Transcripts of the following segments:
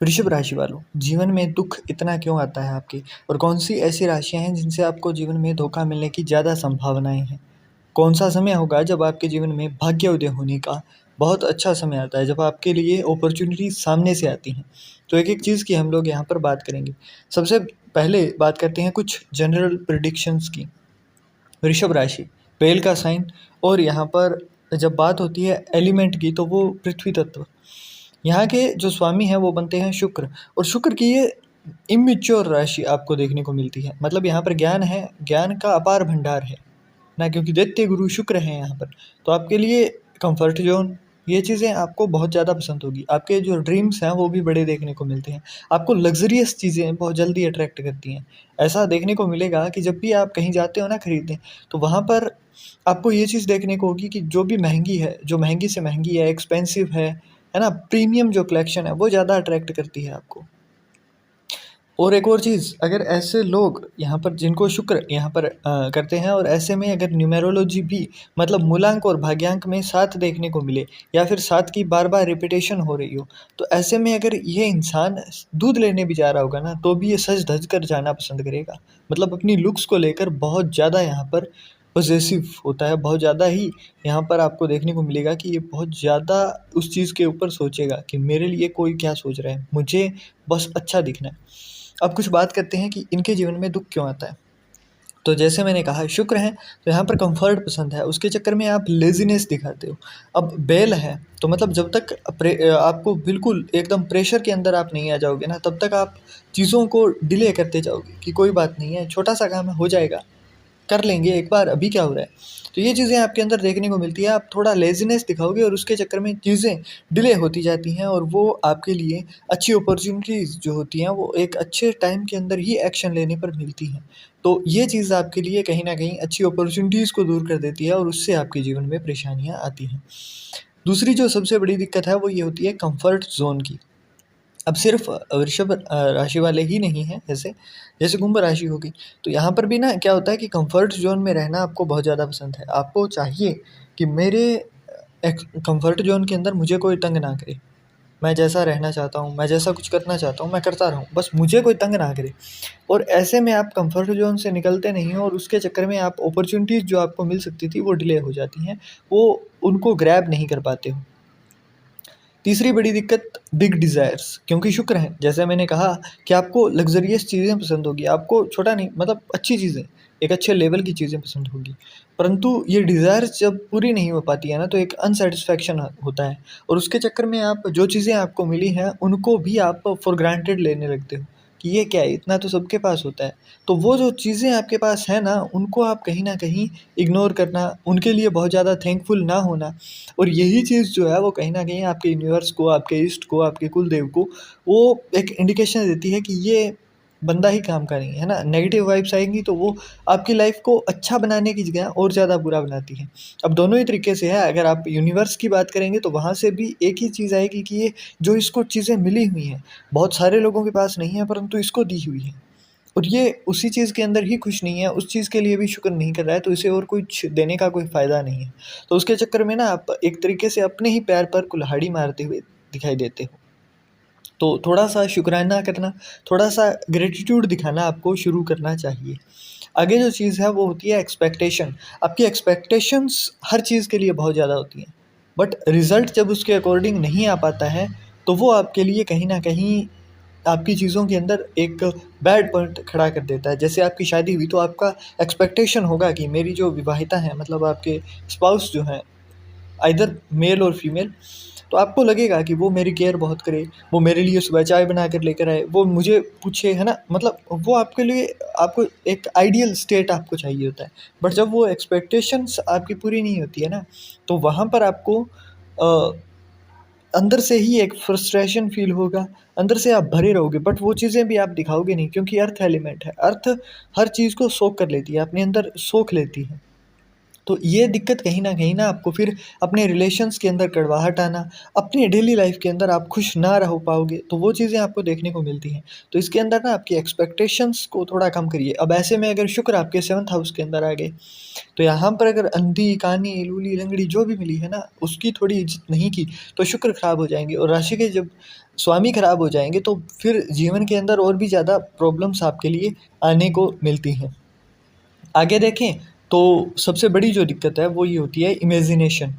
वृषभ राशि वालों, जीवन में दुख इतना क्यों आता है आपके? और कौन-सी ऐसी राशियाँ हैं जिनसे आपको जीवन में धोखा मिलने की ज़्यादा संभावनाएँ हैं? कौन-सा समय होगा जब आपके जीवन में भाग्योदय होने का बहुत अच्छा समय आता है, जब आपके लिए अपॉर्च्युनिटीज़ सामने से आती हैं? तो एक-एक चीज़ की हम लोग यहाँ पर बात करेंगे। सबसे पहले बात करते हैं कुछ जनरल प्रेडिक्शंस की। वृषभ राशि, बेल का साइन और यहाँ पर जब बात होती है एलिमेंट की तो वो पृथ्वी तत्व। यहाँ के जो स्वामी हैं वो बनते हैं शुक्र और शुक्र की ये इमैच्योर राशि आपको देखने को मिलती है। मतलब यहाँ पर ज्ञान है, ज्ञान का अपार भंडार है ना, क्योंकि दैत्य गुरु शुक्र हैं यहाँ पर। तो आपके लिए कंफर्ट ज़ोन, ये चीज़ें आपको बहुत ज़्यादा पसंद होगी। आपके जो ड्रीम्स हैं वो भी बड़े देखने को मिलते हैं। आपको लग्ज़रियस चीज़ें बहुत जल्दी अट्रैक्ट करती हैं। ऐसा देखने को मिलेगा कि जब भी आप कहीं जाते हो ना खरीदने, तो वहाँ पर आपको ये चीज़ देखने को होगी कि जो भी महँगी है, जो महँगी से महँगी है, एक्सपेंसिव है ना? प्रीमियम जो कलेक्शन है वो ज़्यादा अट्रैक्ट करती है आपको। और एक और चीज़, अगर ऐसे लोग यहाँ पर जिनको शुक्र यहाँ पर करते हैं और ऐसे में अगर न्यूमेरोलॉजी भी मतलब मूलांक और भाग्यांक में 7 देखने को मिले या फिर 7 की बार-बार रिपीटेशन हो रही हो, तो ऐसे में अगर ये इंसान दूध लेने भी जा रहा होगा ना, तो भी ये सज-धज कर जाना पसंद करेगा। मतलब अपनी लुक्स को लेकर बहुत ज़्यादा यहाँ पर पॉसेसिव होता है, बहुत ज़्यादा ही यहाँ पर आपको देखने को मिलेगा कि ये बहुत ज़्यादा उस चीज़ के ऊपर सोचेगा कि मेरे लिए कोई क्या सोच रहा है, मुझे बस अच्छा दिखना है। अब कुछ बात करते हैं कि इनके जीवन में दुःख क्यों आता है। तो जैसे मैंने कहा शुक्र हैं, तो यहाँ पर कम्फ़र्ट पसंद है, उसके चक्कर में आप लेज़ीनेस दिखाते हो। अब बेल है, तो मतलब जब तक आपको बिल्कुल एकदम प्रेशर के अंदर आप नहीं आ जाओगे ना, तब तक आप चीज़ों को डिले करते जाओगे कि कोई बात नहीं है, छोटा-सा काम है, हो जाएगा। कर लेंगे एक बार, अभी क्या हो रहा है? तो ये चीज़ें आपके अंदर देखने को मिलती है, आप थोड़ा लेज़ीनेस दिखाओगे और उसके चक्कर में चीज़ें डिले होती जाती हैं और वो आपके लिए अच्छी अपॉर्च्युनिटीज़ जो होती हैं, वो एक अच्छे टाइम के अंदर ही एक्शन लेने पर मिलती हैं। तो ये चीज़ आपके लिए कहीं न कहीं अच्छी अपॉर्च्युनिटीज़ को दूर कर देती है और उससे आपके जीवन में परेशानियाँ आती हैं। दूसरी जो सबसे बड़ी दिक्कत है, वो ये होती है कम्फ़र्ट ज़ोन की। अब सिर्फ वृषभ राशि वाले ही नहीं हैं ऐसे, जैसे कुंभ राशि हो गई, तो यहाँ पर भी ना क्या होता है कि कंफर्ट ज़ोन में रहना आपको बहुत ज़्यादा पसंद है। आपको चाहिए कि मेरे कंफर्ट ज़ोन के अंदर मुझे कोई तंग ना करे। मैं जैसा रहना चाहता हूँ, मैं जैसा कुछ करना चाहता हूँ, मैं करता रहूँ, बस मुझे कोई तंग ना करे। और ऐसे में आप कंफर्ट ज़ोन से निकलते नहीं हो और उसके चक्कर में आप अपॉर्च्युनिटीज़ जो आपको मिल सकती थी, वो डिले हो जाती हैं, वो उनको ग्रैब नहीं कर पाते हो। तीसरी बड़ी दिक्कत बिग डिज़ायर्स, क्योंकि शुक्र हैं, जैसे मैंने कहा कि आपको लग्ज़रियस चीज़ें पसंद होगी, आपको छोटा नहीं मतलब अच्छी चीज़ें, एक अच्छे लेवल की चीज़ें पसंद होगी। परंतु ये डिज़ायर्स जब पूरी नहीं हो पाती है ना, तो एक अनसैटिस्फैक्शन होता है और उसके चक्कर में आप जो चीज़ें आपको मिली हैं, उनको भी आप फॉर ग्रांटेड लेने लगते हो कि ये क्या है, इतना तो सबके पास होता है। तो वो जो चीज़ें आपके पास हैं ना, उनको आप कहीं न कहीं इग्नोर करना, उनके लिए बहुत ज़्यादा थैंकफुल ना होना और यही चीज़ जो है वो कहीं न कहीं आपके यूनिवर्स को, आपके इष्ट को, आपके कुलदेव को वो एक इंडिकेशन देती है कि ये बंदा ही काम का नहीं है, है ना? नेगेटिव वाइब्स आएँगी तो वो आपकी लाइफ़ को अच्छा बनाने की जगह और ज़्यादा बुरा बनाती है। अब दोनों ही तरीके से है, अगर आप यूनिवर्स की बात करेंगे तो वहाँ से भी एक ही चीज़ आएगी कि ये जो इसको चीज़ें मिली हुई हैं, बहुत सारे लोगों के पास नहीं है परंतु इसको दी हुई है। और ये उसी चीज़ के अंदर ही खुश नहीं है, उस चीज़ के लिए भी शुक्र नहीं कर रहा है, तो इसे और कुछ देने का कोई फ़ायदा नहीं है। तो उसके चक्कर में ना आप एक तरीके से अपने ही पैर पर कुल्हाड़ी मारते हुए दिखाई देते हो। तो थोड़ा-सा शुकराना करना, थोड़ा-सा ग्रैटिट्यूड दिखाना आपको शुरू करना चाहिए। आगे जो चीज़ है वो होती है एक्सपेक्टेशन। आपकी एक्सपेक्टेशंस हर चीज़ के लिए बहुत ज़्यादा होती हैं, बट रिज़ल्ट जब उसके अकॉर्डिंग नहीं आ पाता है, तो वो आपके लिए कहीं न कहीं आपकी चीज़ों के अंदर एक बैड पॉइंट खड़ा कर देता है। जैसे आपकी शादी हुई तो आपका एक्सपेक्टेशन होगा कि मेरी जो विवाहिता हैं मतलब आपके स्पाउस जो हैं, आइदर मेल और फीमेल, तो आपको लगेगा कि वो मेरी केयर बहुत करे, वो मेरे लिए सुबह चाय बना कर लेकर आए, वो मुझे पूछे, है ना? मतलब वो आपके लिए आपको एक आइडियल स्टेट आपको चाहिए होता है। बट जब वो एक्सपेक्टेशंस आपकी पूरी नहीं होती है ना, तो वहाँ पर आपको अ, अंदर से ही एक फ्रस्ट्रेशन फ़ील होगा, अंदर से आप भरे रहोगे बट वो चीज़ें भी आप दिखाओगे नहीं क्योंकि अर्थ एलिमेंट है। अर्थ हर चीज़ को सोख कर लेती है, अपने अंदर सोख लेती है। तो ये दिक्कत कहीं न कहीं ना आपको फिर अपने रिलेशंस के अंदर कड़वाहट आना, अपनी डेली लाइफ़ के अंदर आप खुश ना रह पाओगे, तो वो चीज़ें आपको देखने को मिलती हैं। तो इसके अंदर ना आपकी एक्सपेक्टेशंस को थोड़ा कम करिए। अब ऐसे में अगर शुक्र आपके 7th हाउस के अंदर आ गए, तो यहाँ पर अगर अंधी, कानी, लूली, लंगड़ी जो भी मिली है ना, उसकी थोड़ी इज़्ज़त नहीं की, तो शुक्र खराब हो जाएँगे और राशि के जब स्वामी खराब हो जाएँगे, तो फिर जीवन के अंदर और भी ज़्यादा प्रॉब्लम्स आपके लिए आने को मिलती हैं। आगे देखें तो सबसे बड़ी जो दिक्कत है वो ये होती है इमेजिनेशन।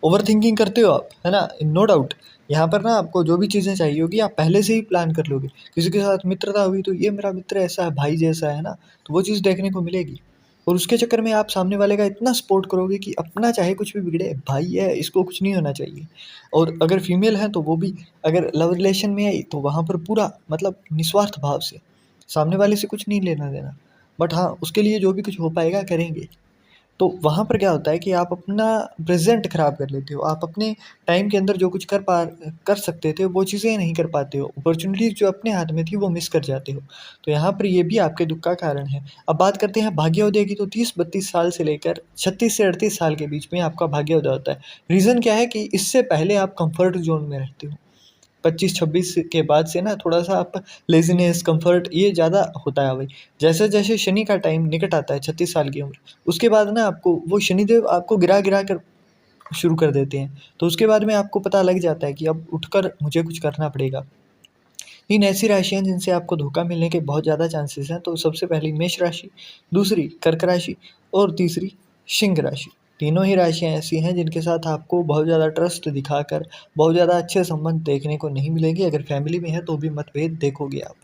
ओवरथिंकिंग करते हो आप, है ना? नो डाउट यहाँ पर ना आपको जो भी चीज़ें चाहिए होगी आप पहले से ही प्लान कर लोगे। किसी के साथ मित्रता हुई तो ये मेरा मित्र ऐसा है, भाई जैसा है ना? तो वो चीज़ देखने को मिलेगी और उसके चक्कर में आप सामने वाले का इतना सपोर्ट करोगे कि अपना चाहे कुछ भी बिगड़े, भाई है इसको कुछ नहीं होना चाहिए। और अगर फीमेल है तो वो भी अगर लव रिलेशन में आई तो वहाँ पर पूरा मतलब निस्वार्थ भाव से, सामने वाले से कुछ नहीं लेना-देना। बट हाँ, उसके लिए जो भी कुछ हो पाएगा करेंगे। तो वहाँ पर क्या होता है कि आप अपना प्रेज़ेंट ख़राब कर लेते हो। आप अपने टाइम के अंदर जो कुछ कर सकते थे, वो चीज़ें नहीं कर पाते हो। अपॉर्च्युनिटीज़ जो अपने हाथ में थी, वो मिस कर जाते हो। तो यहाँ पर ये भी आपके दुःख का कारण है। अब बात करते हैं भाग्योदय की, तो 30-32 साल से लेकर 36 से 38 साल के बीच में आपका भाग्योदय होता है। रीज़न क्या है कि इससे पहले आप कम्फ़र्ट ज़ोन में रहते हो। 25-26 के बाद से ना थोड़ा-सा आप लेज़ीनेस, कम्फ़र्ट ये ज़्यादा होता है भाई। जैसे-जैसे शनि का टाइम निकट आता है 36 साल की उम्र, उसके बाद ना आपको वो शनिदेव आपको गिरा-गिरा कर शुरू कर देते हैं। तो उसके बाद में आपको पता लग जाता है कि अब उठकर मुझे कुछ करना पड़ेगा। 3 ऐसी राशियाँ जिनसे आपको धोखा मिलने के बहुत ज़्यादा चांसेस हैं। तो सबसे पहली मेष राशि, दूसरी कर्क राशि और तीसरी सिंह राशि। तीनों ही राशियाँ ऐसी हैं जिनके साथ आपको बहुत ज़्यादा ट्रस्ट दिखाकर बहुत ज़्यादा अच्छे संबंध देखने को नहीं मिलेंगे। अगर फैमिली में है तो भी मतभेद देखोगे आप।